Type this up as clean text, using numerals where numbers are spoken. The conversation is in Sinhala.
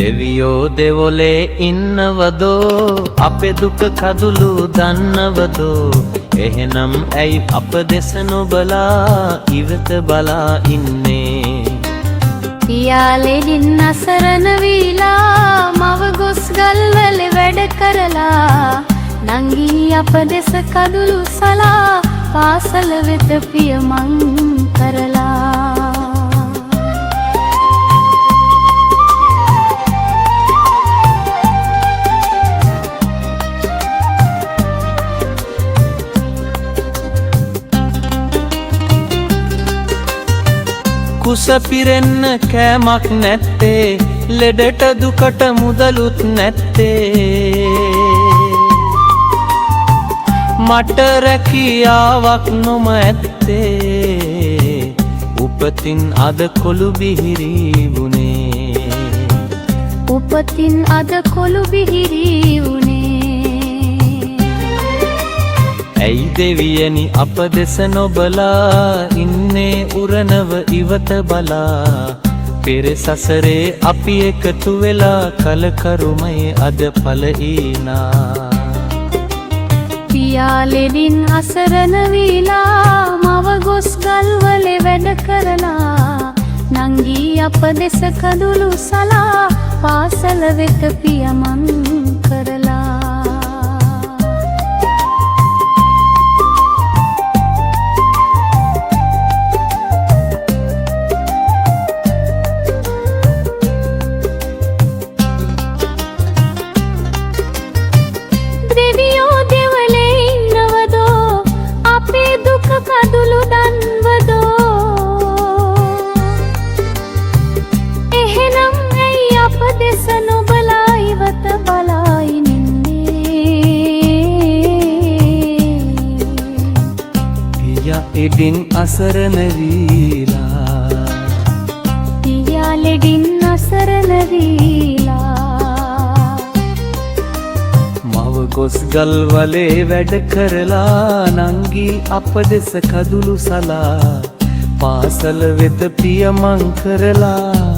දෙවියෝ දෙවොලේ ඉන්නවදෝ අපේ දුක කඳුළු දන්නවදෝ එහෙනම් ඇයි අප දෙස නොබලා ඉවත බලා ඉන්නේ පියාලෙඩින් අසරණ වීලා මව ගොස් ගල්වල වැඩ කරලා නංගී අප දෙස කඳුළු සලා පාසල වෙත පියමන් කරලා කුස පිරෙන්න කෑමක් නැත්තේ ලෙඩට දුකට මුදලුත් නැත්තේ මට රැකියාවක් නොම ඇත්තේ උපතින් අද කොළු බිහිරි වුණේ උපතින් අද කොළු බිහිරි වුණේ ඇයි දෙවියනි අප දෙස නොබලා ඉන්නේ උරනව ඉවත බලා පෙර සසරේ අපි එකතු වෙලා කලකරුමයි අද ඵලීනා පියාලෙඩින් අසරණ වීලා මව ගොස් ගල්වල වැඩ කරලා නංගී අප දෙස කඳුළු සලා පාසල වෙත පියමන් කරලා කඳුළු දන්වදෝ එහෙනම් ඇයි අප දෙස නොබලා ඉවත බලා ඉන්නේ පියා එඩින් අසරණ වීලා පියා ලෙඩින් අසරණ වීලා මව ගොස් ගල්වලේ වැඩ කරලා නංගී අප දෙස කඳුළු සලා පාසල වෙත පියමන් කරලා